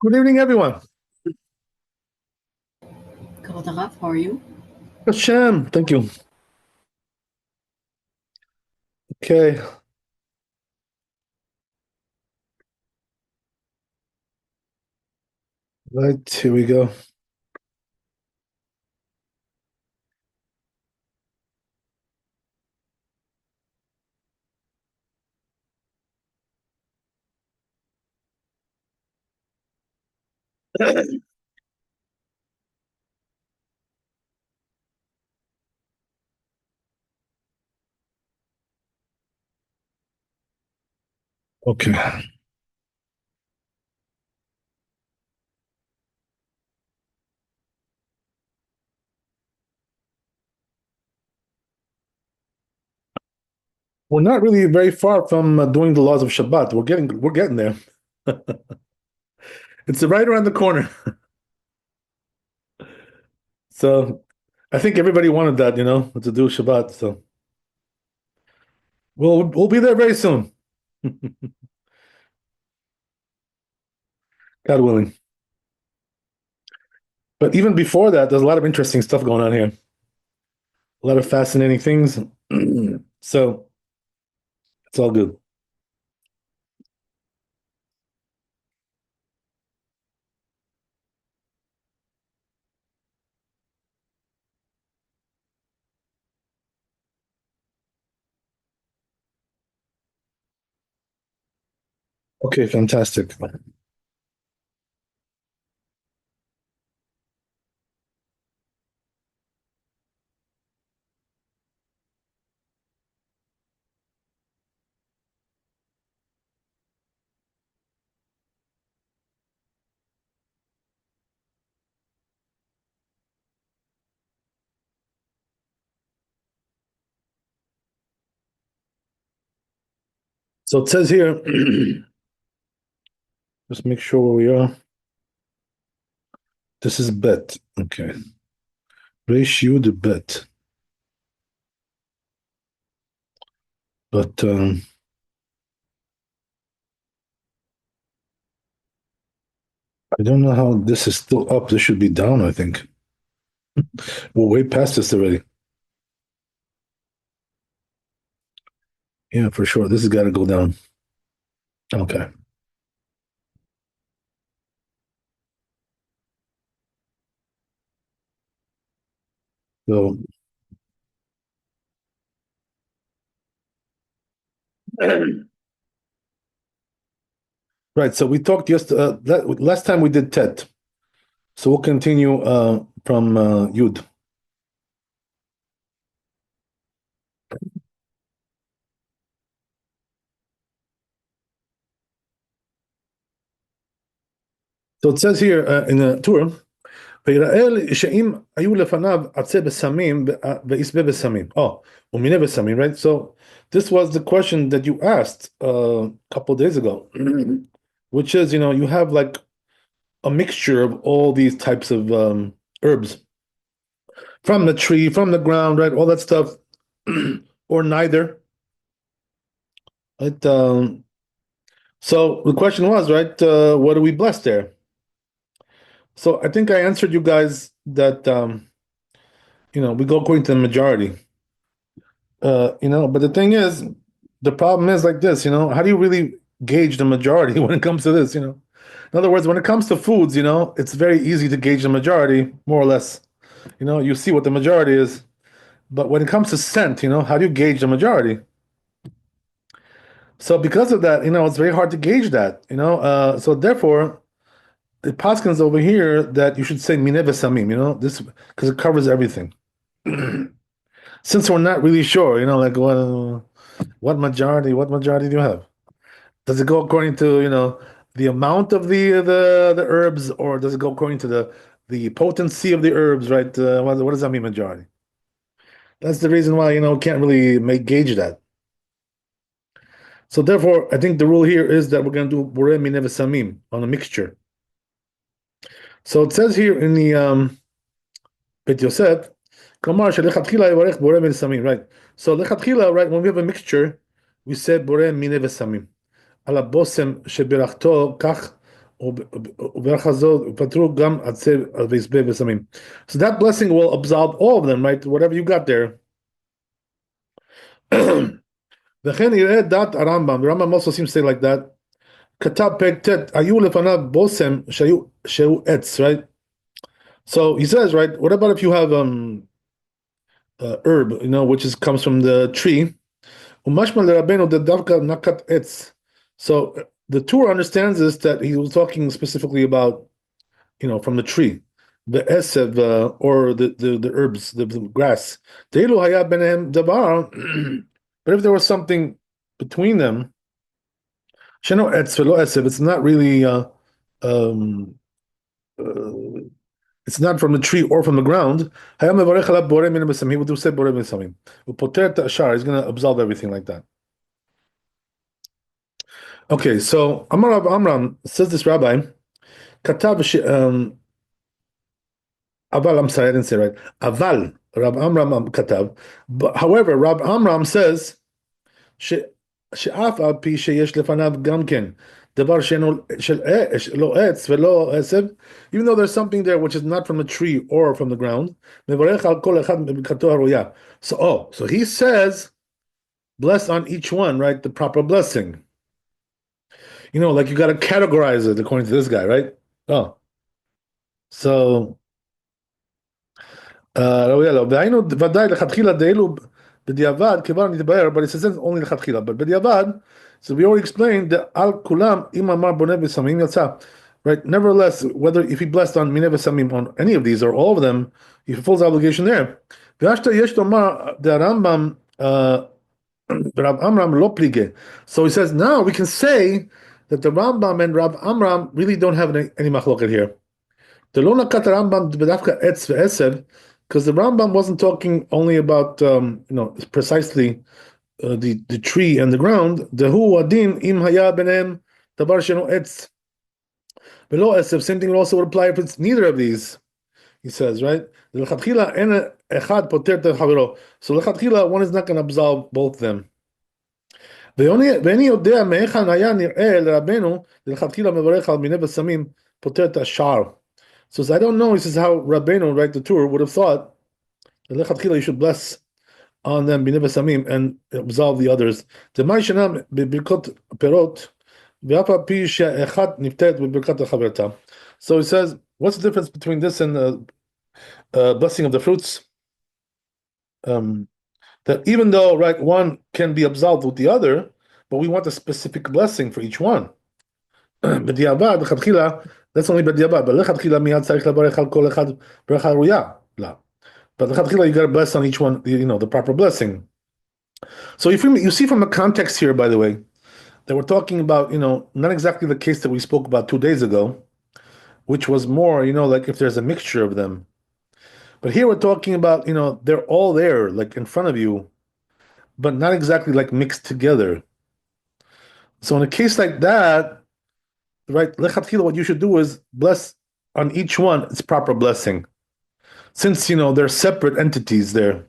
Good evening, everyone. Kavod Arav, how are you? Hashem, thank you. Okay, right, here we go. Okay. We're not really very far from doing the laws of Shabbat. We're getting there. It's right around the corner. So I think everybody wanted that, to do Shabbat. So we'll be there very soon, God willing. But even before that, there's a lot of interesting stuff going on here. A lot of fascinating things. So it's all good. Okay, fantastic. So it says here, just make sure where we are. This is bet. Okay. Ratio the bet. But I don't know how this is still up. This should be down, I think. We're way past this already. Yeah, for sure. This has got to go down. Okay. So, right. So we talked last time we did Tet. So we'll continue from Yud. So it says here in the Torah, ויראה שאם היו לפניו עצי בשמים ויסבה בשמים. Oh, ומיני בשמים, right? So this was the question that you asked a couple of days ago, which is, you have like a mixture of all these types of herbs from the tree, from the ground, right? All that stuff, or neither. Right? So the question was, right? What do we bless there? So I think I answered you guys that we go according to the majority. But the thing is, the problem is like this. How do you really gauge the majority when it comes to this? In other words, when it comes to foods, it's very easy to gauge the majority, more or less. You see what the majority is. But when it comes to scent, how do you gauge the majority? So because of that, it's very hard to gauge that. So therefore, the Paskins over here that you should say mineh v'samim, this because it covers everything. Since we're not really sure, like what majority do you have? Does it go according to, the amount of the herbs, or does it go according to the potency of the herbs, right? What does that mean, majority? That's the reason why, can't really make gauge that. So therefore, I think the rule here is that we're going to do borei mineh v'samim on a mixture. So it says here in the Bet Yosef, כלומר שלכתחילה יברך בורא מן סמים, right? So לכתחילה, right, when we have a mixture, we say בורא מיני וסמים. על הבושם שברכתו כך וברכה זו פטרו גם עצי ויסבה ושמים. So that blessing will absolve all of them, right? Whatever you got there. וכן יראה דת הרמב"ם, the Rambam also seems to say like that. כתב פרק ט' היו לפניו בושם שהוא עץ, right? So he says, right, what about if you have herb, which comes from the tree? ומשמע לרבנו דווקא נקת עץ. So the Torah understands this, that he was talking specifically about, from the tree, the esev, or the herbs, the grass. Deilu haya benehem davar. But if there was something between them, sheno etz velo esev, it's not really, it's not from the tree or from the ground. He would do say borei misamim. Upoter ta'ashar, he's going to absolve everything like that. Okay, so Amar Rav Amram, says this rabbi, Katav, Aval, I'm sorry, I didn't say right. Aval, Rav Amram Katav. But however, Rav Amram says, שאף על פי שיש לפניו גם כן דבר שאינו לא עץ ולא עשב, even though there's something there which is not from a tree or from the ground, מברך על כל אחד בברכתו הראויה. So he says, bless on each one, right? The proper blessing. Like you got to categorize it according to this guy, right? So והיינו ודאי לכתחילה דאלו בדיעבד כבר נתבהר, but it says only לכתחילה, but בדיעבד, so we already explained that על כולם אם אמר בונה ושמים יצא, right? Nevertheless, whether if he blessed on מיני ושמים on any of these or all of them, he fulfills the obligation there. ואשתא יש לומר דרמב"ם Rav Amram lo plige. So he says now we can say that the Rambam and Rav Amram really don't have any machloket here. The lo nakat Rambam b'dafka etz ve'esev, because the Rambam wasn't talking only about precisely the tree and the ground. Dehu adin im haya benem davar sheno etz below esev. Same thing also would apply if it's neither of these. He says, right? So lechatchila, one is not going to absolve both of them. ואיני יודע מאיכן היה נראה לרבנו לכתחילה מברך על מיני ושמים פותר את השאר. So I don't know, he says, how Rabbeinu, right, the Torah, would have thought that lechatchila you should bless on them minih v'samim and absolve the others. דמאי שנם בברכות פירות ואף על פי שאחת נפטרת בברכת החברתה. So he says, what's the difference between this and the blessing of the fruits? That even though, right, one can be absolved with the other, but we want a specific blessing for each one. בדיעבד, לכתחילה, that's only בדיעבד, but לכתחילה מיד צריך לברך על כל אחד ברכה ראויה. לא. But לכתחילה you got to bless on each one, the proper blessing. So you see from the context here, by the way, that we're talking about, not exactly the case that we spoke about 2 days ago, which was more, like if there's a mixture of them. But here we're talking about, they're all there, like in front of you, but not exactly like mixed together. So in a case like that, right, lechatchila, what you should do is bless on each one its proper blessing. Since, they're separate entities there.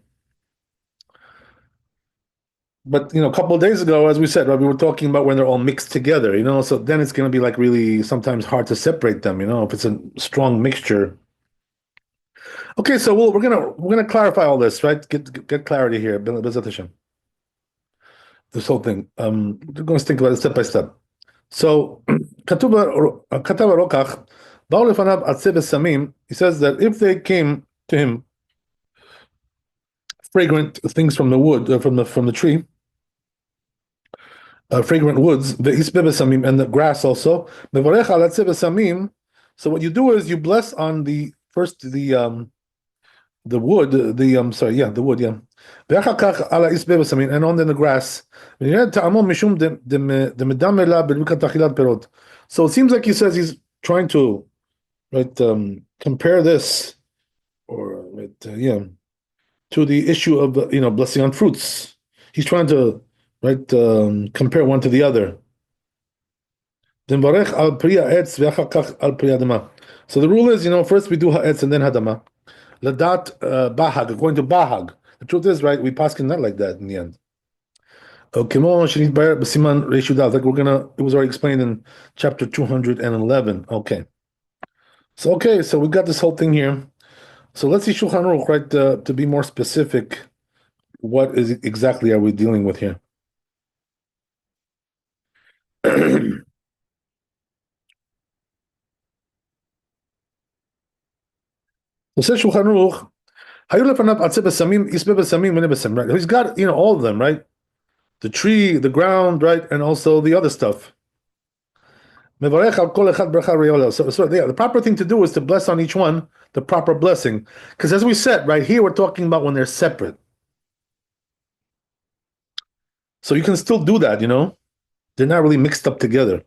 But, a couple of days ago, as we said, right, we were talking about when they're all mixed together, so then it's going to be like really sometimes hard to separate them, if it's a strong mixture. Okay, so we're gonna clarify all this, right? Get clarity here. This whole thing. We're going to think about it step by step. So, כתב הרוקח, באו לפניו עצי ושמים. He says that if they came to him, fragrant things from the wood, from the tree, fragrant woods, ויסבה ושמים, and the grass also. מברך על עצי ושמים. So what you do is you bless on the wood, the wood, yeah. ואחר כך על העשבה ושמים, and on the grass. ונראה טעמו משום דמדם אלה בברכת אכילת פירות. So it seems like he says he's trying to, right, compare this, or to the issue of blessing on fruits. He's trying to, right, compare one to the other. דמברך על פרי העץ ואחר כך על פרי האדמה. So the rule is, first we do ha'etz and then hadama. Ladat bahag, according to bahag. The truth is, right, we paskin not like that in the end. Okay, like we're gonna. It was already explained in chapter 211. Okay, so we got this whole thing here. So let's see Shulchan Aruch, right? To be more specific, what is exactly are we dealing with here? So says Shulchan Aruch, "Hayu lefanav atzeh besamim, isbe besamim, mene besamim." Right? He's got all of them, right? The tree, the ground, right, and also the other stuff. Mevarech al kol echad bracha re'olah. So yeah, the proper thing to do is to bless on each one the proper blessing, because as we said, right here we're talking about when they're separate. So you can still do that, They're not really mixed up together.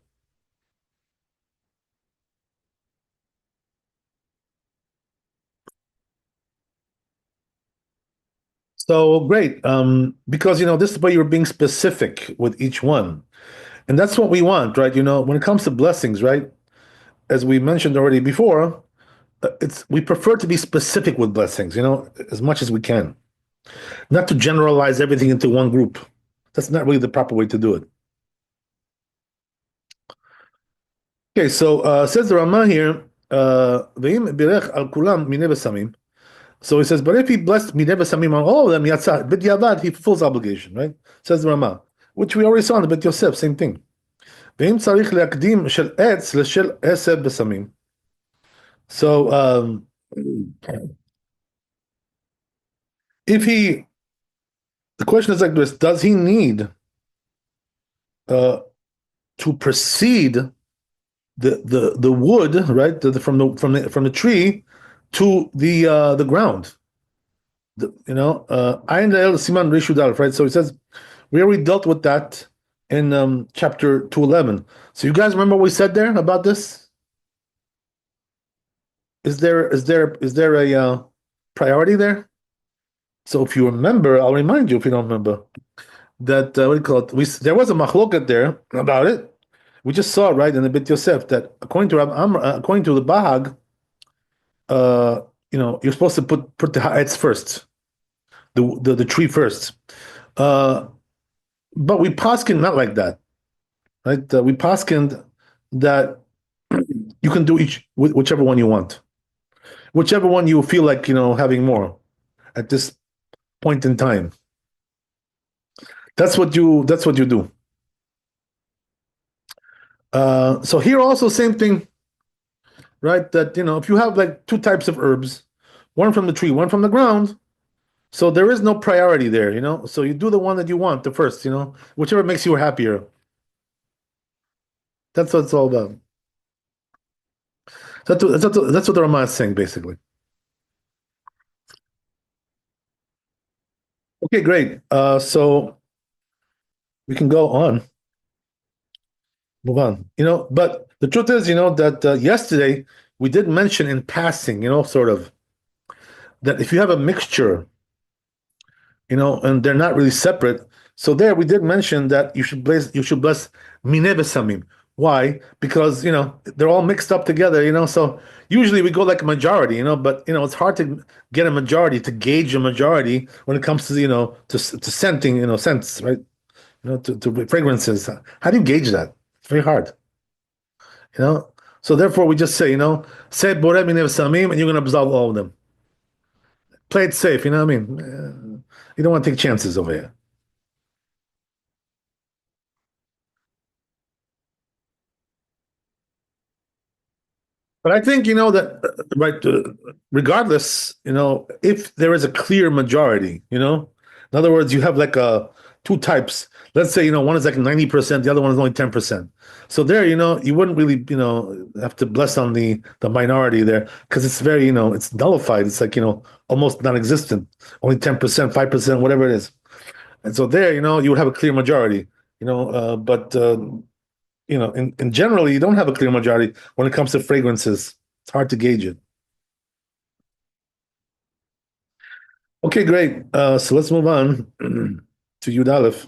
So great, because this is why you're being specific with each one, and that's what we want, right? When it comes to blessings, right? As we mentioned already before, it's we prefer to be specific with blessings, as much as we can, not to generalize everything into one group. That's not really the proper way to do it. Okay, so says the Ramah here, "Ve'im birech al kulam minei v'samim." So he says, but if he blessed minei v'samim on all of them, yatzah b'diavad, he fulfills obligation, right? Says the Ramah, which we already saw in the Bet Yosef, same thing. Ve'im tzarich leakdim shel etz l'shel eseb b'samim. So if he, the question is like this: does he need uh, to precede the wood, right, from the tree to the ground? Ayin La'el Siman Rishud Aleph, right? So he says we already dealt with that in chapter 211. So you guys remember what we said there about this? Is there a priority there? So if you remember, I'll remind you if you don't remember that what do you call it? There was a machloket there about it. We just saw right in the Bit Yosef that according to according to the Bahag, you're supposed to put the ha'etz first, the tree first. Uh, but we paskin not like that, right? We paskin that you can do whichever one you want, whichever one you feel like having more at this point in time. That's what you do. So here also same thing, right? That if you have like two types of herbs, one from the tree, one from the ground, so there is no priority there, So you do the one that you want, the first, whichever makes you happier. That's what it's all about. That's what the Ramah is saying, basically. Okay, great. So we can go on, move on. But the truth is, that yesterday we did mention in passing, sort of, that if you have a mixture, and they're not really separate. So there we did mention that you should bless mineh besamim. Why? Because they're all mixed up together. So usually we go like a majority. But it's hard to get a majority to gauge a majority when it comes to to scenting. Scents, right? To fragrances. How do you gauge that? It's very hard. You know. So therefore, we just say say boreh mineh besamim, and you're going to absolve all of them. Play it safe. You know what I mean? You don't want to take chances over here. But I think that right. Regardless, if there is a clear majority, in other words, you have like two types. Let's say one is like 90%, the other one is only 10%. So there, you wouldn't really have to bless on the minority there because it's very it's nullified. It's like almost non-existent, only 10%, 5%, whatever it is. And so there, you would have a clear majority. But in generally, you don't have a clear majority when it comes to fragrances. It's hard to gauge it. Okay, great. So let's move on to Yud Aleph.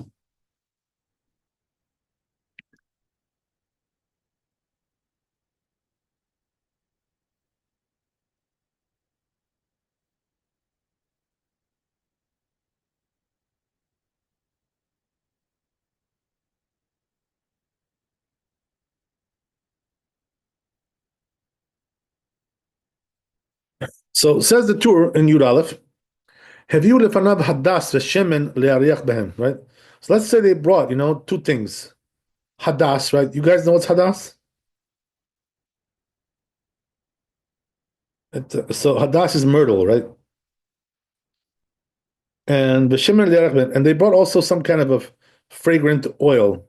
So says the Tur in Yud Aleph, Heviu lefanav hadas v'shemen le'ariach behem, right? So let's say they brought, two things. Hadas, right? You guys know what's hadas? So hadas is myrtle, right? And v'shemen le'ariach behem. And they brought also some kind of a fragrant oil.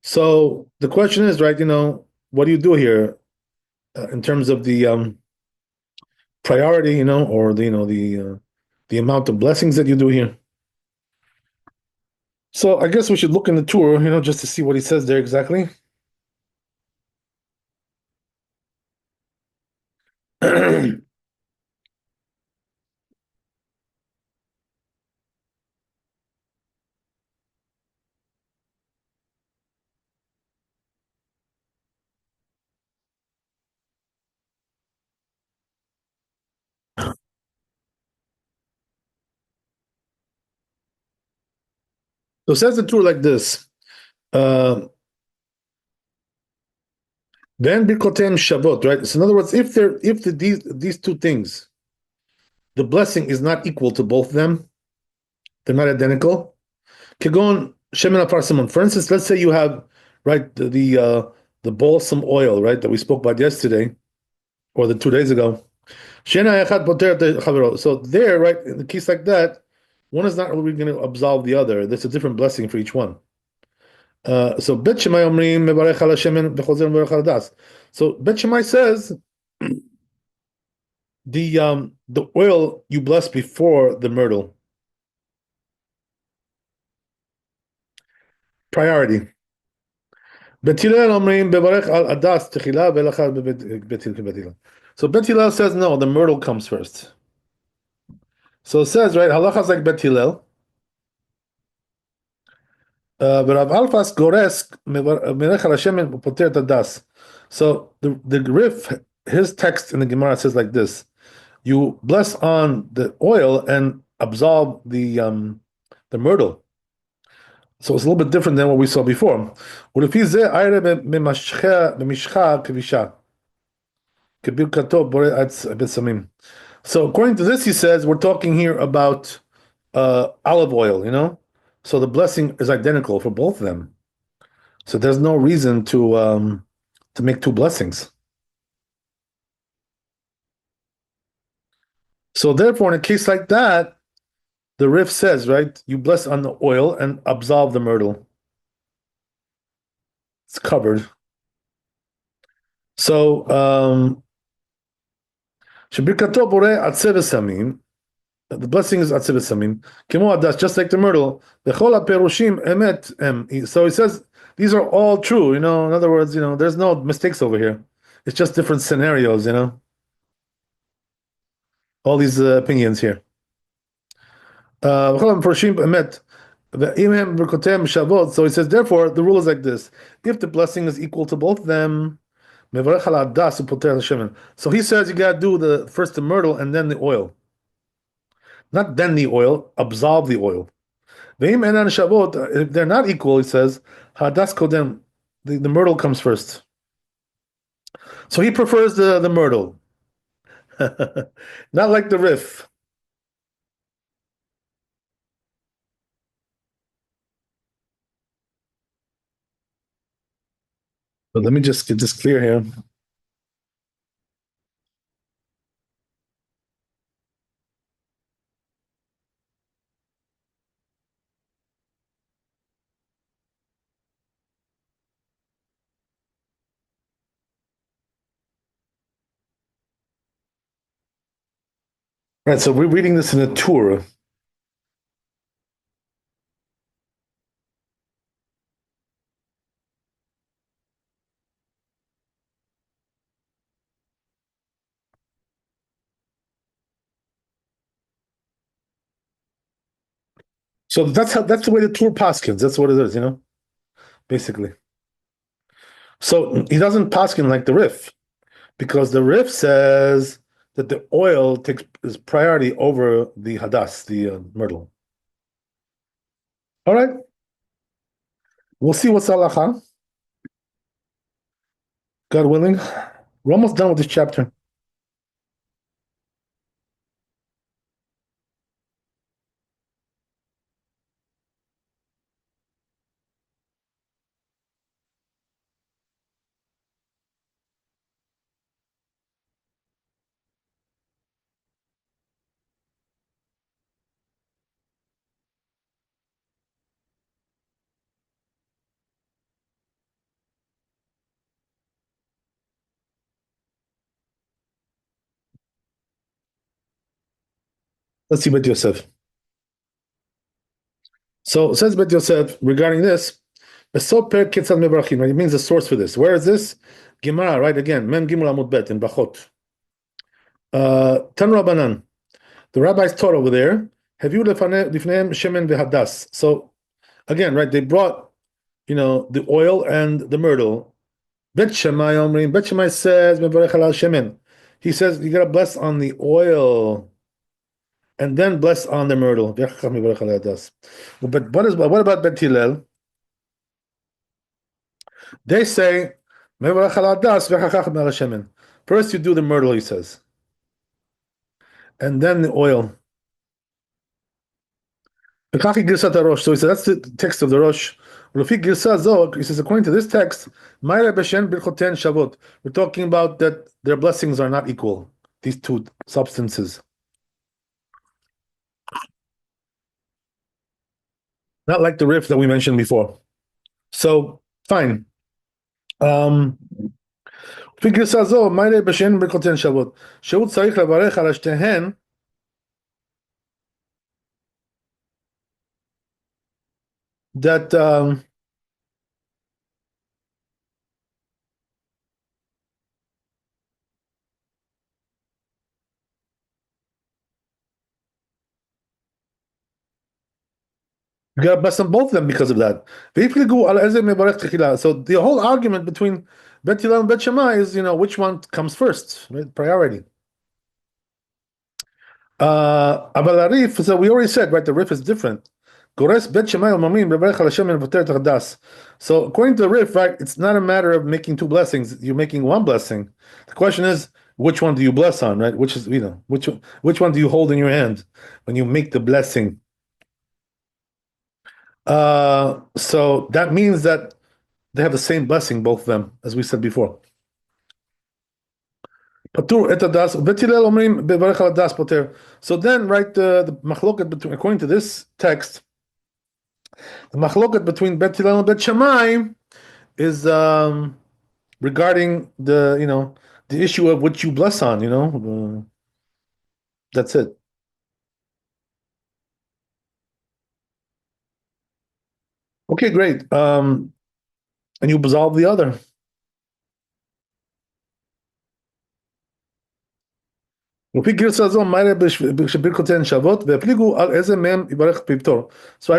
So the question is, right, what do you do here in terms of the priority, or the amount of blessings that you do here? So I guess we should look in the Tur, just to see what he says there exactly. So it says the Tur like this. Then birkotem shavot, right? So in other words, these two things, the blessing is not equal to both of them, they're not identical. Kegon shemen aparsimon. For instance, let's say you have right the balsam oil, right, that we spoke about yesterday or the 2 days ago. Shena echad poter chavero. So there, right, in the case like that, one is not really going to absolve the other. There's a different blessing for each one. So Bet Shemai omrim mevarech al Hashem v'chozer mevarech al das. So Bet Shemai says the oil you bless before the myrtle. Priority. Bet Hillel omrim mevarech al adas techila velachar Bet Hillel. So Bet Hillel says no, the myrtle comes first. So it says right, halacha is like Bet Hillel. Rav Alfas gores merech al Hashem poter tadas. So the Rif, his text in the Gemara says like this: you bless on the oil and absolve the myrtle. So it's a little bit different than what we saw before. ולפי זה ערב במשחה כבישה. כברכתו בורא עץ בשמים. So according to this, he says, we're talking here about olive oil, So the blessing is identical for both of them. So there's no reason to make two blessings. So therefore, in a case like that, the Rif says, right, you bless on the oil and absolve the myrtle. It's covered. So, Shebirkato bore atzeh v'samim. The blessing is atzeh v'samim. Kemo adas, just like the myrtle. V'chol perushim emet em. So he says these are all true. In other words, there's no mistakes over here. It's just different scenarios. All these opinions here. V'chol perushim emet. So he says, therefore, the rule is like this: if the blessing is equal to both of them, so he says you gotta do first the myrtle and then the oil. Not then the oil, absolve the oil. If they're not equal, he says, hadas kodem, the myrtle comes first. So he prefers the myrtle. Not like the Rif. But let me just get this clear here. Right, so we're reading this in a Tur. So that's the way the Tur paskins. That's what it is, basically. So he doesn't paskin like the Rif, because the Rif says that the oil takes is priority over the hadas, the myrtle. All right, we'll see what's halacha. God willing, we're almost done with this chapter. Let's see Bet Yosef. So says Bet Yosef regarding this. Right? It means the source for this. Where is this? Gemara, right? Again, Mem Gimel Amud Bet in Bachot. Tan Rabbanan. The rabbis taught over there. Have you lifneim shemen v'hadas? So again, right? They brought, the oil and the myrtle. Bet Shammai Omrim. Bet Shammai says mevarech alal shemen. He says you gotta bless on the oil and then bless on the myrtle. But what about Bet Hillel? They say mevarech alal das v'chachach al shemen. First you do the myrtle, he says, and then the oil. So he said that's the text of the Rosh. He says according to this text, we're talking about that their blessings are not equal. These two substances, not like the riff that we mentioned before. So fine. That you gotta bless them, both of them, because of that. So the whole argument between Bet Hillel and Bet Shammai is, which one comes first, right? Priority. Aval Arif, so we already said, right, the riff is different. So according to the riff, right, it's not a matter of making two blessings. You're making one blessing. The question is, which one do you bless on, right? Which is, which one do you hold in your hand when you make the blessing? So that means that they have the same blessing, both of them, as we said before. So then, right, the machloket between, according to this text, the machloket between Bet Hillel and Bet Shammai is regarding the issue of what you bless on. That's it. Okay, great. And you absolve the other. So I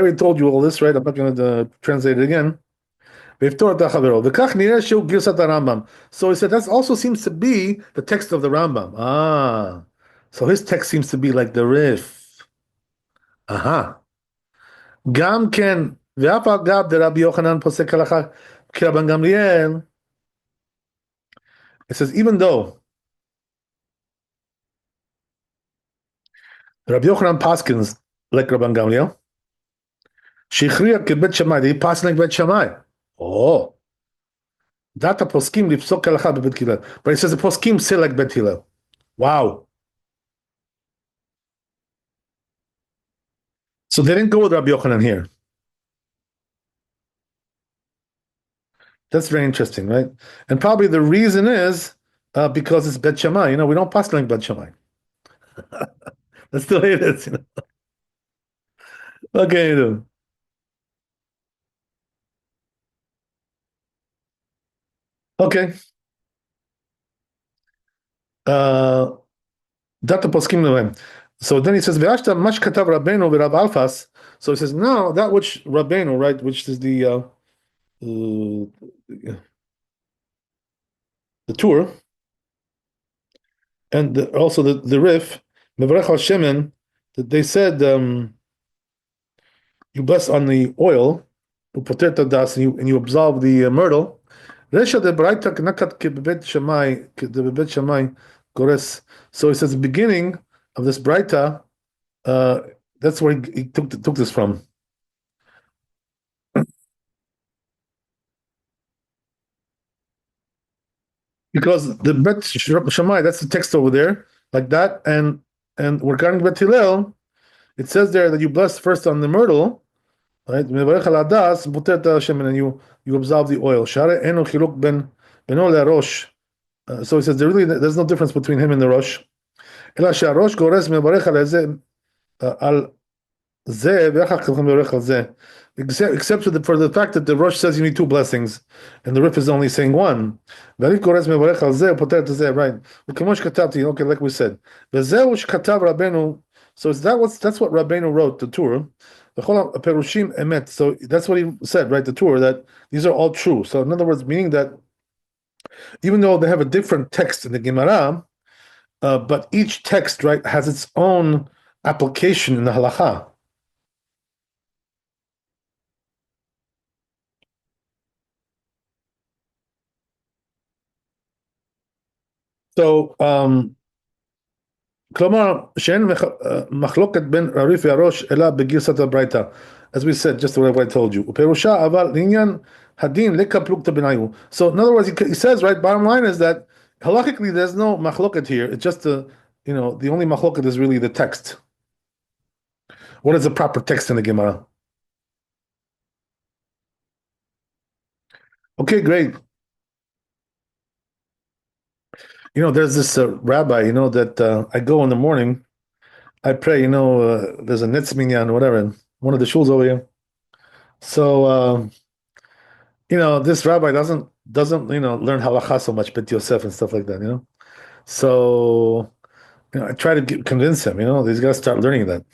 already told you all this, right? I'm not going to translate it again. So he said that also seems to be the text of the Rambam. So his text seems to be like the Rif. גם כן, ואף אגב דרבי יוחנן פוסק הלכה כרבן גמליאל, it says even though Rabbi Yochanan paskins like Rabban Gamliel, שהכריע כבית שמאי, he passed like בית שמאי. דעת הפוסקים לפסוק הלכה בבית הלל. But he says the poskim say like בית הלל. Wow. So they didn't go with Rabbi Yochanan here. That's very interesting, right? And probably the reason is because it's Bet Shammai. We don't pass like Bet Shammai. That's the way it is. Okay, Okay. Data poskim lehem. So then he says, "Ve'ashta mash katav Rabbeinu v'Rav Alfas." So he says, "Now that which Rabbeinu, right, which is the tour, and also the riff, mevarech al shemen, that they said you bless on the oil, and you absolve the myrtle." Resha de Braita knakat kebet Shammai, kebet Shammai gores. So he says the beginning of this Braita, that's where he took this from. Because the Bet Shammai, that's the text over there, like that, and regarding Bet Hillel, it says there that you bless first on the myrtle, right? And you absolve the oil. So he says there's no difference between him and the Rosh. al zeh ve'achar kachem yorech al zeh. Except for the fact that the Rosh says you need two blessings, and the Rif is only saying one. Right? Okay, like we said. So that's what Rabbeinu wrote, the Torah. Perushim emet. So that's what he said, right? The Torah, that these are all true. So in other words, meaning that even though they have a different text in the Gemara, but each text, right, has its own application in the halacha. So, כלומר, שאין מחלוקת בין הריף והראש, אלא בגרסת הברייתא. As we said, just what I told you. ופירושה, אבל לעניין הדין, לקה פלוגתא בניו. So, in other words, he says, right, bottom line is that, halachically, there's no machloket here. It's just the only machloket is really the text. What is the proper text in the Gemara? Okay, great. There's this rabbi, that I go in the morning, I pray, there's a Netz Minyan or whatever, in one of the shuls over here. So, this rabbi doesn't learn halacha so much, but Yosef and stuff like that. So, I try to convince him, he's got to start learning that.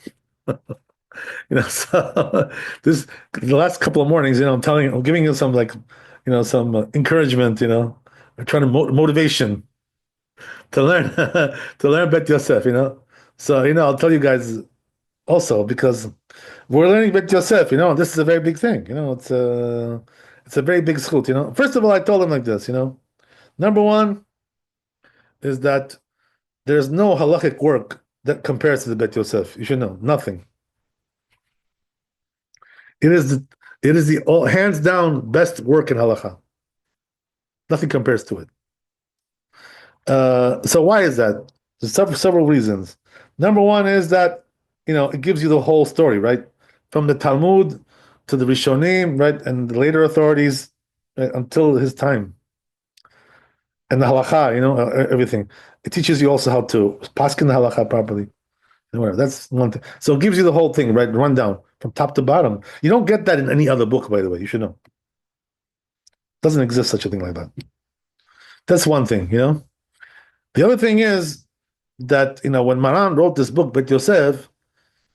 So the last couple of mornings, I'm giving him some some encouragement, I'm trying to motivation to learn to learn Bet Yosef. So I'll tell you guys also, because we're learning Bet Yosef, and this is a very big thing. It's a very big schut. First of all, I told him like this. Number one is that there's no halachic work that compares to the Bet Yosef. You should know nothing. It is the hands down best work in halacha. Nothing compares to it. So why is that? There's several reasons. Number one is that it gives you the whole story, right? From the Talmud to the Rishonim, right, and the later authorities, right, until his time. And the halacha, everything. It teaches you also how to paskin the halacha properly. Whatever. That's one thing. So it gives you the whole thing, right? Rundown from top to bottom. You don't get that in any other book, by the way. You should know. Doesn't exist such a thing like that. That's one thing, The other thing is that when Maran wrote this book, Bet Yosef,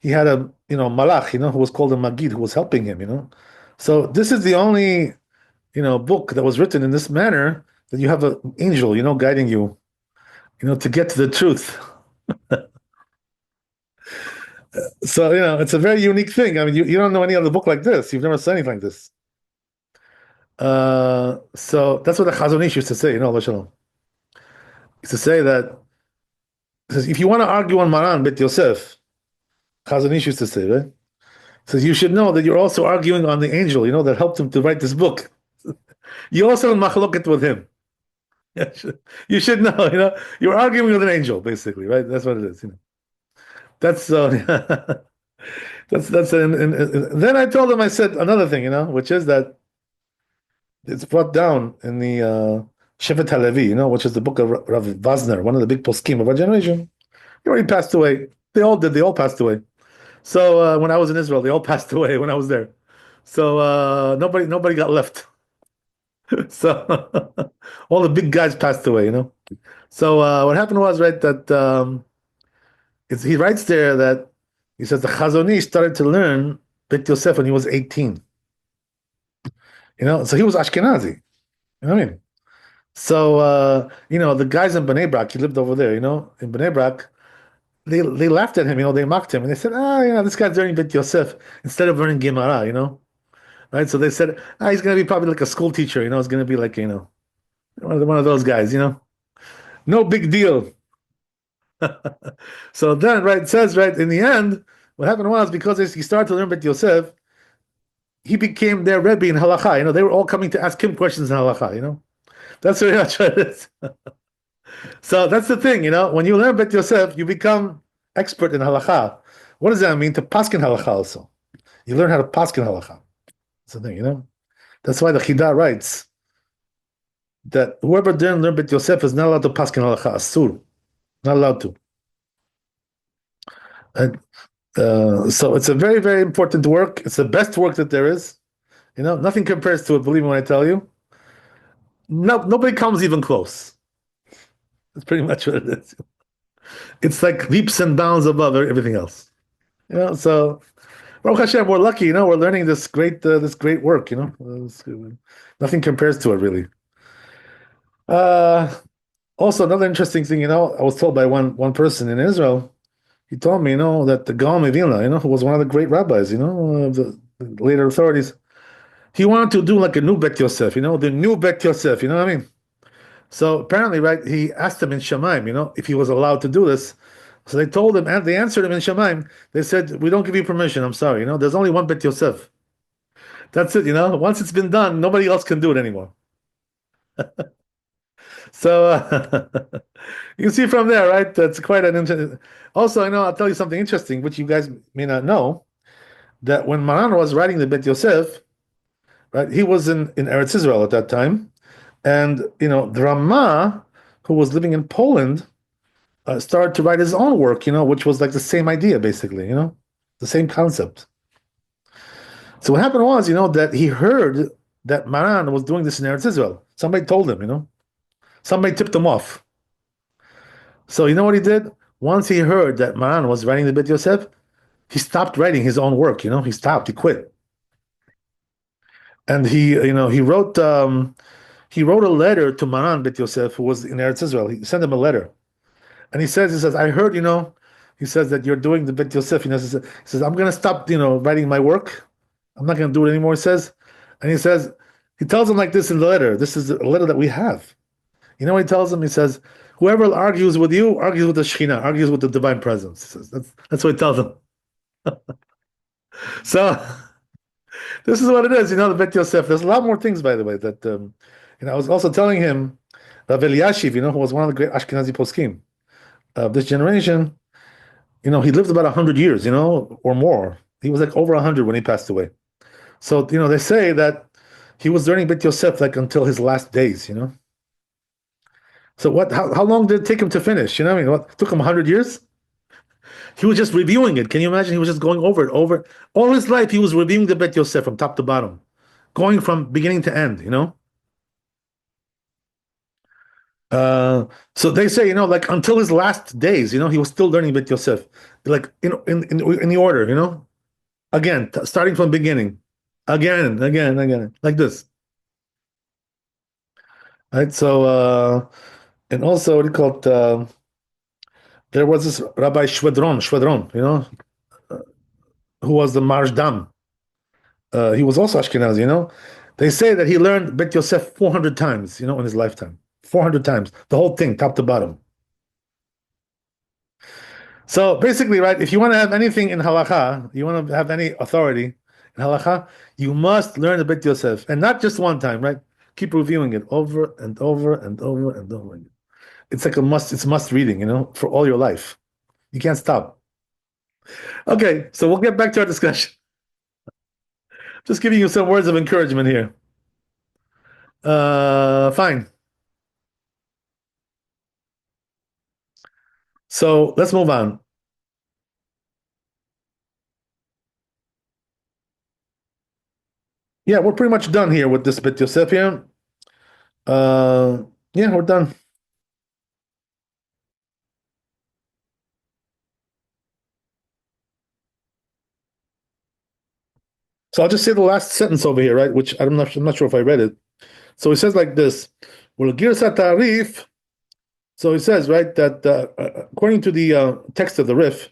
he had a malach, who was called a magid, who was helping him, So this is the only book that was written in this manner that you have an angel, guiding you, to get to the truth. So it's a very unique thing. I mean, you don't know any other book like this. You've never seen anything like this. So that's what the Chazon Ish used to say, Shalom. He used to say that, says, if you want to argue on Maran Bet Yosef, Chazon Ish used to say, right? Says you should know that you're also arguing on the angel, that helped him to write this book. You also machloket with him. You should know, you're arguing with an angel, basically, right? That's what it is. That's that's and then I told him, I said another thing, which is that it's brought down in the Shevet HaLevi, which is the book of Rav Vazner, one of the big poskim of our generation. He already passed away. They all passed away. So when I was in Israel, they all passed away when I was there. So nobody got left. So all the big guys passed away, So what happened was, right, that he writes there that he says the Chazon Ish started to learn Bet Yosef when he was 18. So he was Ashkenazi. You know what I mean? So the guys in Bnei Brak, he lived over there, in Bnei Brak, they laughed at him, they mocked him, and they said, this guy's learning Bet Yosef instead of learning Gemara, right? So they said, he's going to be probably like a school teacher, it's going to be like, one of those guys, no big deal. So then, right, it says, right, in the end, what happened was, because he started to learn Bet Yosef, he became their Rebbe in halacha. They were all coming to ask him questions in halacha. That's very much what it is. So that's the thing, when you learn Bet Yosef, you become expert in halacha. What does that mean? To paskin halacha also. You learn how to paskin halacha. That's the thing, That's why the Chidah writes that whoever didn't learn Bet Yosef is not allowed to paskin halacha. Asur. Not allowed to. And So it's a very, very important work. It's the best work that there is. Nothing compares to it. Believe me when I tell you. No, nobody comes even close. That's pretty much what it is. It's like leaps and bounds above everything else. So Baruch Hashem, we're lucky. We're learning this great work. Nothing compares to it really. Uh, Also, another interesting thing. I was told by one person in Israel. He told me, that the Gaon of Vilna, who was one of the great rabbis, of the later authorities, he wanted to do like a new Bet Yosef, the new Bet Yosef, you know what I mean? So apparently, right, he asked him in Shemaim, if he was allowed to do this. So they told him, and they answered him in Shemaim. They said, "We don't give you permission. I'm sorry. There's only one Bet Yosef. That's it. Once it's been done, nobody else can do it anymore." So you can see from there, right? That's quite an interesting. Also, I'll tell you something interesting, which you guys may not know, that when Maran was writing the Bet Yosef, right, he was in Eretz Israel at that time, and the Ramah, who was living in Poland, started to write his own work, which was like the same idea, basically, the same concept. So what happened was, that he heard that Maran was doing this in Eretz Israel. Somebody told him, somebody tipped him off. So you know what he did? Once he heard that Maran was writing the Bet Yosef, he stopped writing his own work. He stopped. He quit, and he wrote a letter to Maran Bet Yosef, who was in Eretz Israel. He sent him a letter, and he says, I heard, he says that you're doing the Bet Yosef. He says, I'm going to stop, writing my work. I'm not going to do it anymore. He says, and he tells him like this in the letter. This is a letter that we have. You know what he tells him? He says, whoever argues with you argues with the Shekhinah, argues with the divine presence. He says, that's what he tells him. So this is what it is, the Bet Yosef. There's a lot more things, by the way, that I was also telling him, Rav Eliashiv, who was one of the great Ashkenazi poskim of this generation. He lived about 100 years, or more. He was like over 100 when he passed away. So, they say that he was learning Bet Yosef like until his last days. So how long did it take him to finish? I mean, what took him 100 years? He was just reviewing it. Can you imagine? He was just going over it, over all his life. He was reviewing the Bet Yosef from top to bottom, going from beginning to end. Uh, so they say, like until his last days, he was still learning Bet Yosef, like in the order. Again, starting from the beginning, again, like this. Right. So, and also, what do you call it? There was this Rabbi Shvedron, who was the Marjdam. He was also Ashkenazi. They say that he learned Bet Yosef 400 times, in his lifetime. 400 times, the whole thing, top to bottom. So basically, right, if you want to have anything in halacha, you want to have any authority in halacha, you must learn the Bet Yosef, and not just one time, right? Keep reviewing it over and over and over and over again. It's like a must. It's must reading, for all your life. You can't stop. Okay, so we'll get back to our discussion. Just giving you some words of encouragement here. Fine. So let's move on. Yeah, we're pretty much done here with this Bet Yosef here. Uh, yeah, we're done. So I'll just say the last sentence over here, right? Which I'm not sure if I read it. So he says like this: "Well, Girsa Tarif." So he says, right, that according to the text of the Rif,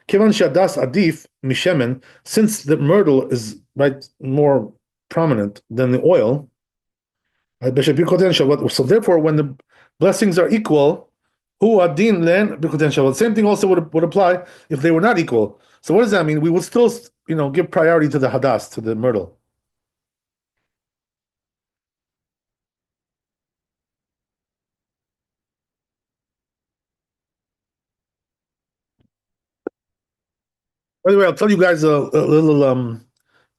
Kivan Shadas Adif Mishemen, since the myrtle is right more prominent than the oil, right, so therefore, when the blessings are equal, who adin len b'koten. Same thing also would apply if they were not equal. So what does that mean? We would still, give priority to the hadas, to the myrtle. By the way, I'll tell you guys a little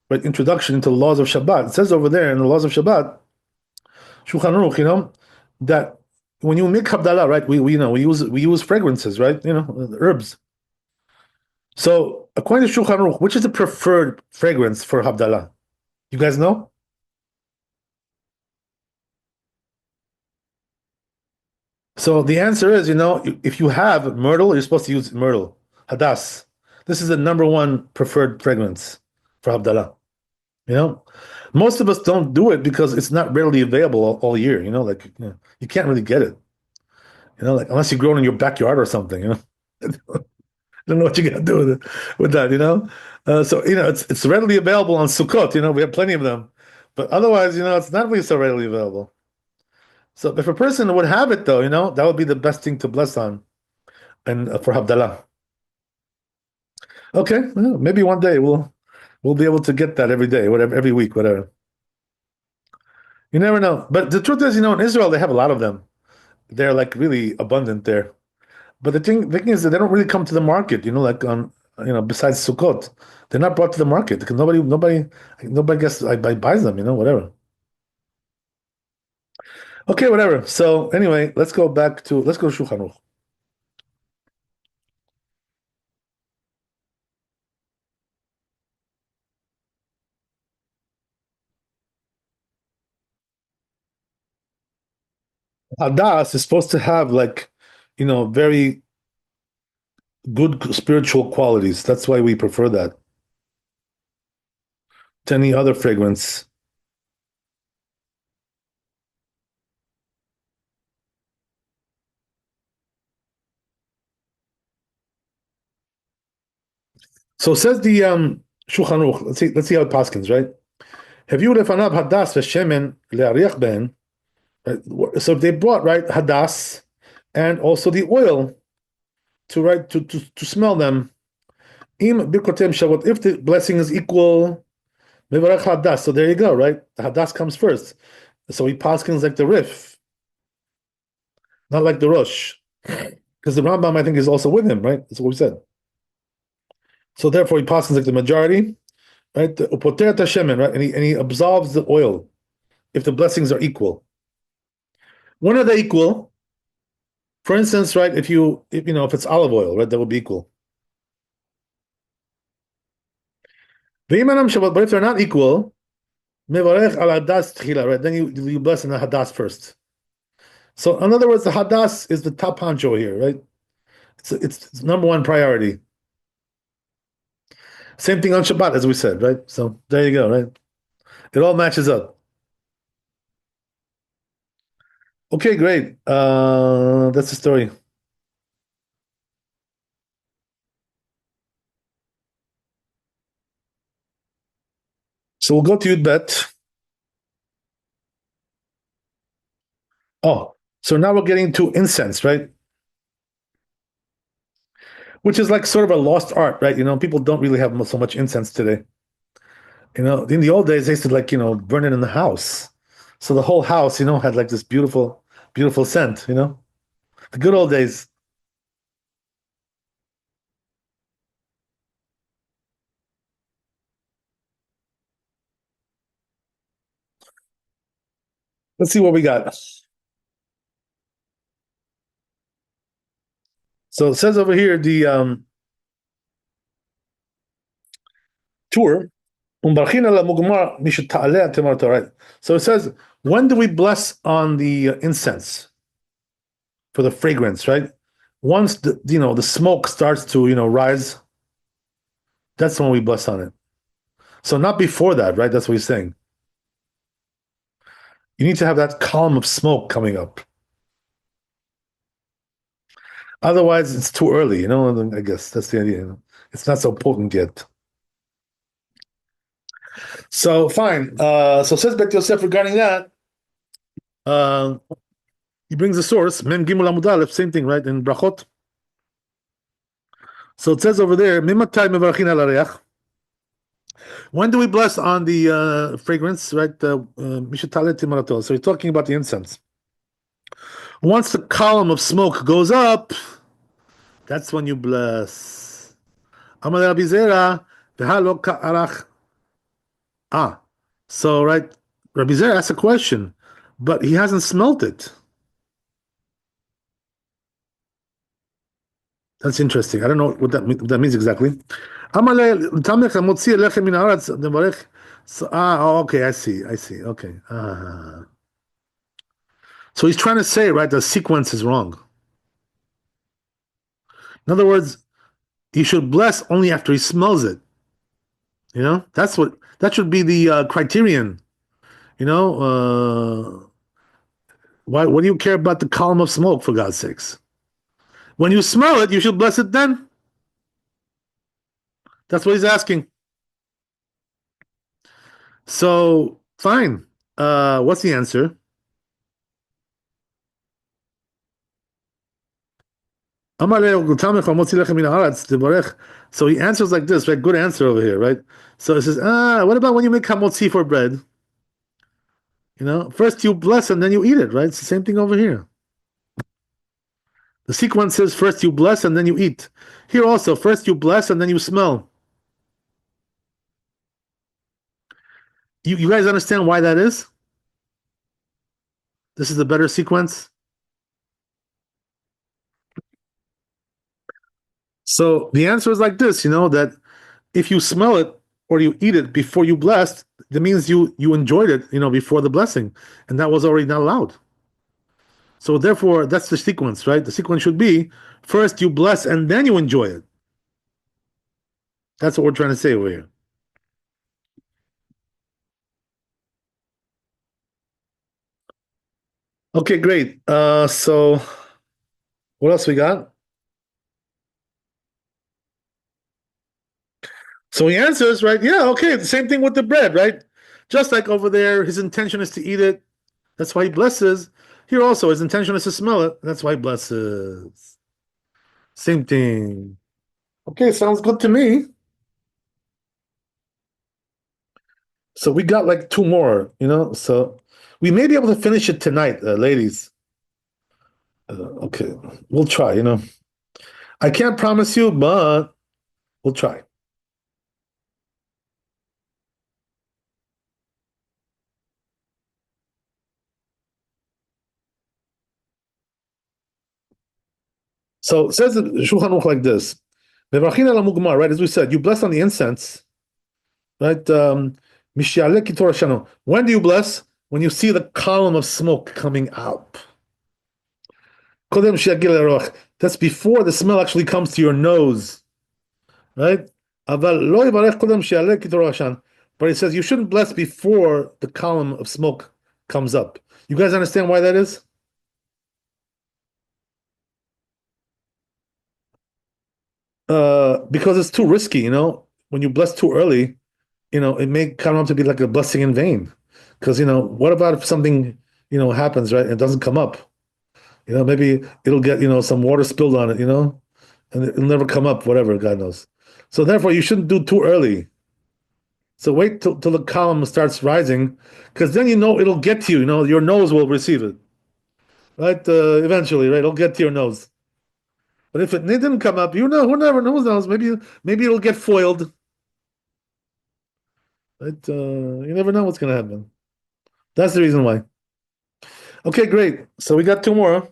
right, introduction into the laws of Shabbat. It says over there in the laws of Shabbat, Shulchan Aruch, that when you make Havdalah, right, we use fragrances, right, herbs. So, according to Shulchan Aruch, which is the preferred fragrance for Havdalah? You guys know? So the answer is, if you have myrtle, you're supposed to use myrtle, hadas. This is the number one preferred fragrance for Havdalah. You know, most of us don't do it because it's not readily available all year. You can't really get it. Like unless you grow it in your backyard or something. I don't know what you got to do with that. So it's readily available on Sukkot. We have plenty of them, but otherwise, it's not really so readily available. So if a person would have it, though, that would be the best thing to bless on and for Havdalah. Okay, well, maybe one day we'll be able to get that every day, whatever, every week, whatever. You never know. But the truth is, in Israel they have a lot of them. They're like really abundant there. But the thing is that they don't really come to the market. Like on besides Sukkot, they're not brought to the market because nobody gets buys them. Whatever. Okay, whatever. So anyway, let's go to Shulchan Aruch. Hadas is supposed to have like very good spiritual qualities. That's why we prefer that to any other fragrance. So says the Shulchan Aruch. Let's see how it paskins, right? Have you lefanav hadas v'shemen le'ariach ben? Right? So they brought right hadas and also the oil to right to smell them. Im birkotem shavot. If the blessing is equal, mevarach hadas. So there you go, right? The hadas comes first. So he paskins like the Rif, not like the Rosh, because the Rambam I think is also with him, right? That's what we said. So therefore he paskins like the majority, right? Upoter tashemen, right? And he absolves the oil if the blessings are equal. When are they equal? For instance, right? If it's olive oil, right, that would be equal. But if they're not equal, mevarech al hadas tchila, right? Then you bless in the hadas first. So in other words, the hadas is the top honcho here, right? It's number one priority. Same thing on Shabbat as we said, right? So there you go, right? It all matches up. Okay, great. That's the story. So we'll go to Yudbet. Oh, so now we're getting to incense, right? Which is like sort of a lost art, right? People don't really have so much incense today. In the old days, they used to like, burn it in the house. So the whole house, had like this beautiful, beautiful scent. The good old days. Let's see what we got. So it says over here the tour. Right. So it says, when do we bless on the incense for the fragrance, right? Once the smoke starts to rise, that's when we bless on it. So not before that, right? That's what he's saying. You need to have that column of smoke coming up. Otherwise, it's too early, I guess that's the idea. It's not so potent yet. So fine. So says Bet Yosef regarding that. Uh, he brings the source, Mem Gimel Amud Aleph, same thing, right? In Brachot. So it says over there, Mimatai Mevarchin al Areach. When do we bless on the fragrance, right? Mishatale Timarato. So he's talking about the incense. Once the column of smoke goes up, that's when you bless. Amar Rabbi Zera, v'halo ka'arach. Ah, so right, Rabbi Zera asked a question, but he hasn't smelt it. That's interesting. I don't know what that means exactly. Oh, okay, I see. I see. Okay. So he's trying to say, right, the sequence is wrong. In other words, he should bless only after he smells it. That should be the criterion. You know, why? What do you care about the column of smoke, for God's sakes? When you smell it, you should bless it then. That's what he's asking. So fine. What's the answer? So he answers like this, right? Good answer over here, right? So it says, what about when you make hamotzi for bread? First you bless and then you eat it, right? It's the same thing over here. The sequence says first you bless and then you eat. Here also, first you bless and then you smell. You guys understand why that is? This is the better sequence. So the answer is like this, that if you smell it or you eat it before you blessed, that means you enjoyed it, before the blessing, and that was already not allowed. So therefore, that's the sequence, right? The sequence should be first you bless and then you enjoy it. That's what we're trying to say over here. Okay, great. So what else we got? So he answers, right? Yeah, okay, the same thing with the bread, right? Just like over there, his intention is to eat it. That's why he blesses. Here also, his intention is to smell it. That's why he blesses. Same thing. Okay, sounds good to me. So we got like two more, So we may be able to finish it tonight, ladies. Okay, we'll try. I can't promise you, but we'll try. So it says Shulchan Aruch like this. Right, as we said, you bless on the incense, right? When do you bless? When you see the column of smoke coming out. That's before the smell actually comes to your nose, right? But it says you shouldn't bless before the column of smoke comes up. You guys understand why that is? Because it's too risky, When you bless too early, it may come out to be like a blessing in vain. Because, what about if something, happens, right? And it doesn't come up. Maybe it'll get, some water spilled on it, and it'll never come up, whatever, God knows. So therefore, you shouldn't do too early. So wait till the column starts rising, because then it'll get to you. Your nose will receive it, right? Eventually, right? It'll get to your nose. But if it didn't come up, who never knows? Maybe it'll get foiled. Right? You never know what's going to happen. That's the reason why. Okay, great. So we got two more.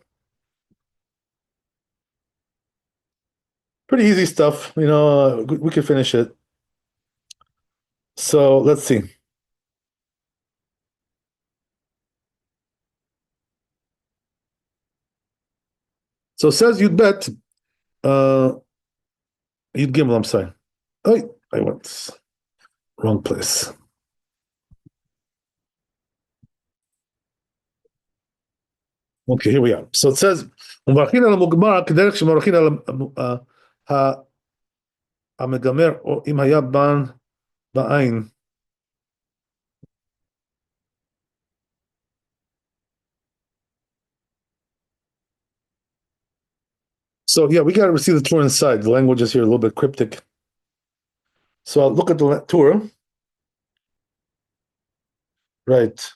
Pretty easy stuff. We could finish it. So let's see. So it says you'd bet. You'd Gimel, I'm sorry. Oh, I went wrong place. Okay, here we are. So it says, "ומברכים על המוגמר כדרך שמברכים על המגמר, או אם היה בן בעין." So yeah, we got to see the Torah inside. The language is here a little bit cryptic. So I'll look at the Torah. Right.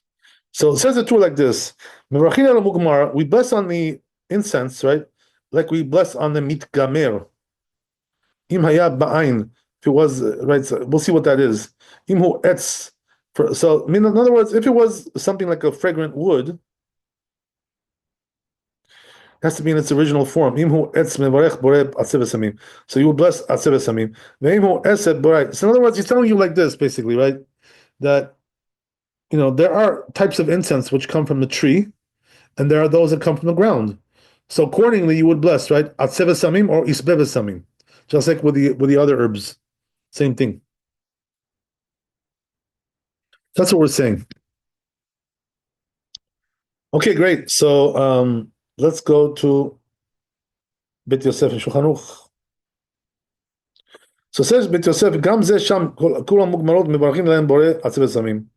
So it says the Torah like this: "Mevarachin al mugmar." We bless on the incense, right? Like we bless on the mitgamer. Im hayab ba'ain. If it was right, so we'll see what that is. Im hu etz. So, in other words, if it was something like a fragrant wood, has to be in its original form. Imhu etz mevarech boreh atzeh v'samim. So you will bless atzeh v'samim. Ve'imhu esed boreh. So in other words, he's telling you like this, basically, right? That there are types of incense which come from the tree, and there are those that come from the ground. So accordingly, you would bless, right? Atzeh v'samim or isbeh v'samim, just like with the other herbs. Same thing. That's what we're saying. Okay, great. So let's go to Bet Yosef and Shulchan Aruch. So says Bet Yosef, Gam zeh sham kulam mugmarot mevarachim lehem boreh atzeh v'samim.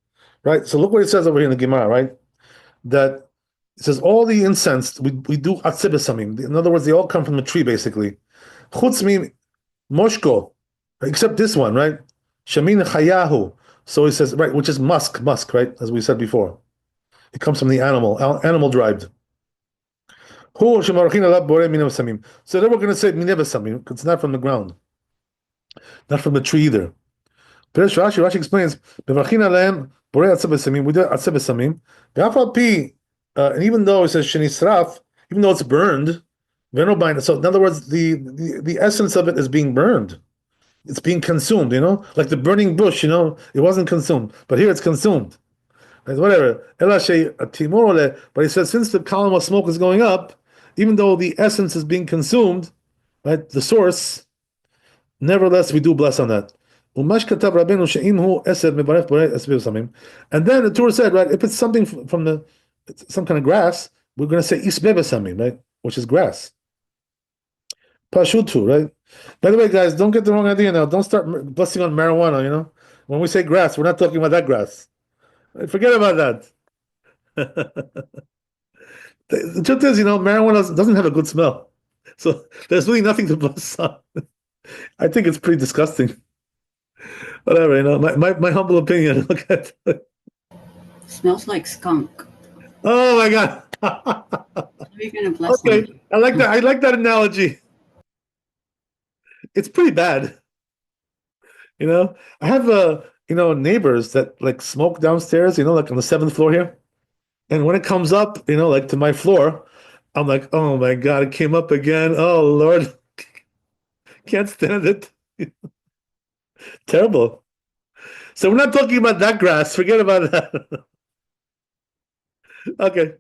Right. So look what it says over here in the Gemara, right? That it says all the incense we do atzeh v'samim. In other words, they all come from the tree, basically. Chutz mi moshko, except this one, right? Shamin chayahu. So he says, right, which is musk, right? As we said before, it comes from the animal derived. So then we're going to say minev samim because it's not from the ground, not from the tree either. Rashi explains, we do atzeh v'samim, and even though it says shenisraf, even though it's burned, so in other words, the essence of it is being burned. It's being consumed, like the burning bush, it wasn't consumed, but here it's consumed. Right? Whatever. But he says, since the column of smoke is going up, even though the essence is being consumed, right, the source, nevertheless, we do bless on that. And then the Torah said, right, if it's something from some kind of grass, we're going to say isbeh v'samim, right, which is grass. Pashutu, right? By the way, guys, don't get the wrong idea now. Don't start blessing on marijuana, When we say grass, we're not talking about that grass. Forget about that. The truth is, marijuana doesn't have a good smell. So there's really nothing to bless on. I think it's pretty disgusting. Whatever, my humble opinion. Look at it. Smells like skunk. Oh my God. How are you gonna bless Okay, them? I like that. I like that analogy. It's pretty bad. I have neighbors that like smoke downstairs, like on the 7th floor here. And when it comes up, like to my floor, I'm like, oh my God, it came up again. Oh Lord. Can't stand it. Terrible. So we're not talking about that grass. Forget about that. Okay.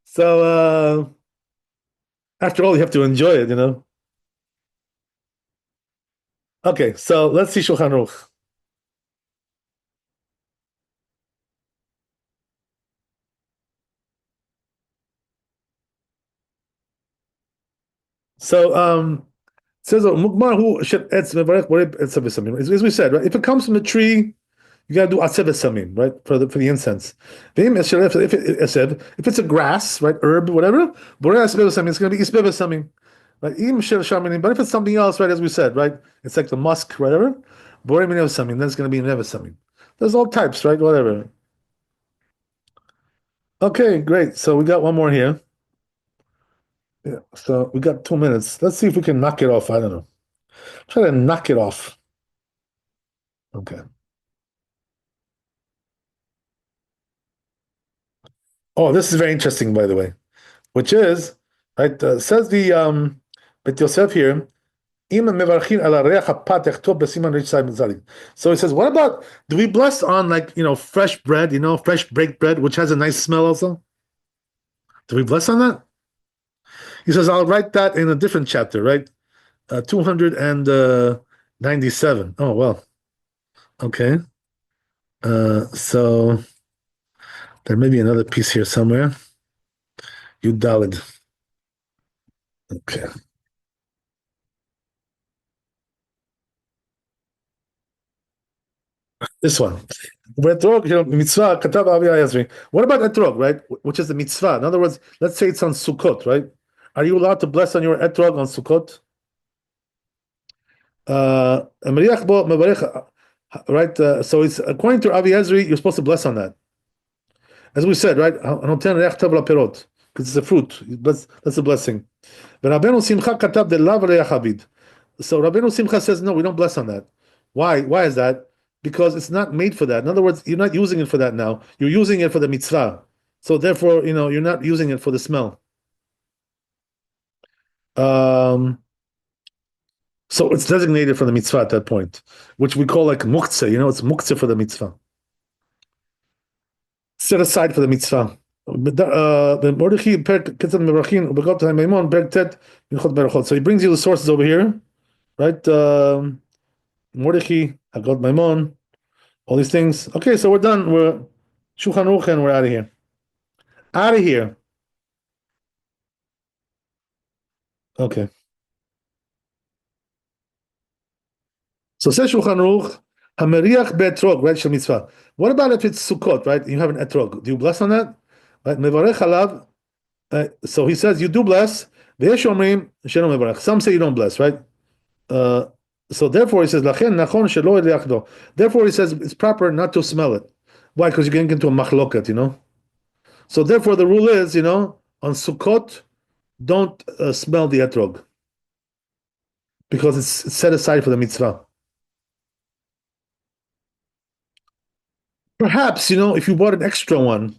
So after all, you have to enjoy it, Okay, so let's see Shulchan Aruch. So it says Mugmar who etz mevarech boreh atzeh v'samim. As we said, right? If it comes from the tree, you gotta do atzeh v'samim, right? For the incense. If it's a grass, right, herb, whatever, boreh atzeh v'samim, it's gonna be isbeh v'samim. Right? But if it's something else, right, as we said, right, it's like the musk, whatever, boreh minev v'samim, then it's gonna be minev v'samim. There's all types, right? Whatever. Okay, great. So we got one more here. Yeah, so we got 2 minutes. Let's see if we can knock it off. I don't know. Try to knock it off. Okay. Oh, this is very interesting, by the way, which is, right, says the Bet Yosef here, so he says, what about, do we bless on like, fresh bread, fresh baked bread, which has a nice smell also? Do we bless on that? He says, I'll write that in a different chapter, right? 297. Oh, well. Okay. So there may be another piece here somewhere. You Dalid. Okay. This one. What about etrog, right? Which is the mitzvah. In other words, let's say it's on Sukkot, right? Are you allowed to bless on your etrog on Sukkot? Right? So it's according to Avi Ezri, you're supposed to bless on that. As we said, right? Because it's a fruit. That's a blessing. So Rabbeinu Simcha says, no, we don't bless on that. Why? Why is that? Because it's not made for that. In other words, you're not using it for that now. You're using it for the mitzvah. So therefore, you're not using it for the smell. Um, so it's designated for the mitzvah at that point, which we call like muktzeh. It's muktzeh for the mitzvah. Set aside for the mitzvah. So he brings you the sources over here, right? Mordechai, Hagot Maimon, all these things. Okay, so we're done. We're Shulchan Aruch and we're out of here. Out of here. Okay. So says Shulchan Aruch, Hameriach be'etrog, right? Shel mitzvah. What about if it's Sukkot, right? You have an etrog. Do you bless on that? Right? Mevarech halav. So he says you do bless. Ve'yesh omrim she'no mevarech. Some say you don't bless, right? Uh, so therefore he says lachen nachon shelo eliachdo. Therefore he says it's proper not to smell it. Why? Because you're getting into a machloket. So therefore the rule is, on Sukkot, don't smell the etrog because it's set aside for the mitzvah. Perhaps, if you bought an extra one,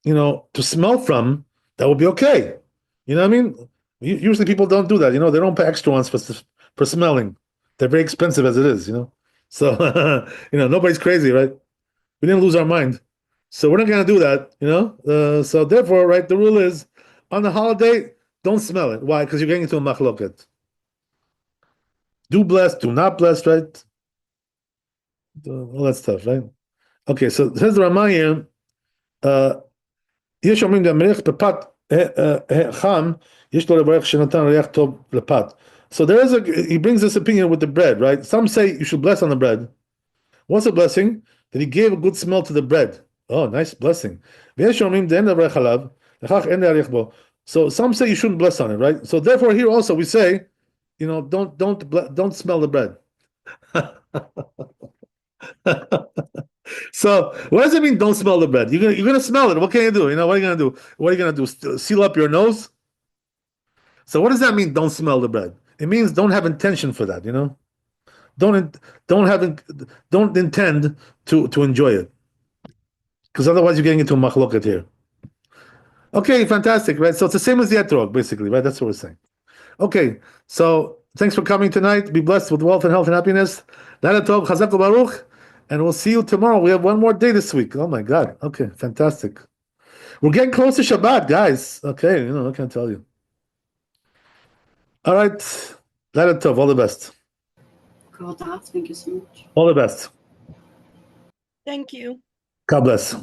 to smell from, that would be okay. You know what I mean? Usually people don't do that. They don't pay extra ones for smelling. They're very expensive as it is. So, nobody's crazy, right? We didn't lose our mind. So we're not going to do that. So therefore, right, the rule is on the holiday, don't smell it. Why? Because you're getting into a machloket. Do bless, do not bless, right? All that stuff, right? Okay, so says the Ramah here, יש אומרים גם מריח בפת חם, יש לו לברך שנתן ריח טוב לפת. So he brings this opinion with the bread, right? Some say you should bless on the bread. What's a blessing? That he gave a good smell to the bread. Oh, nice blessing. ויש אומרים דאין לברך עליו, לכך אין להריח בו. So some say you shouldn't bless on it, right? So therefore here also we say, don't smell the bread. So what does it mean? Don't smell the bread. You're gonna smell it. What can you do? What are you gonna do? What are you gonna do? Seal up your nose? So what does that mean? Don't smell the bread. It means don't have intention for that. Don't don't have don't intend to enjoy it, because otherwise you're getting into a machloket here. Okay, fantastic, right? So it's the same as the etrog, basically, right? That's what we're saying. Okay, so thanks for coming tonight. Be blessed with wealth and health and happiness. Laila tov, chazak u'baruch, and we'll see you tomorrow. We have one more day this week. Oh my God. Okay, fantastic. We're getting close to Shabbat, guys. Okay, I can't tell you. All right, Laila tov, all the best. Thank you so much. All the best. Thank you. God bless.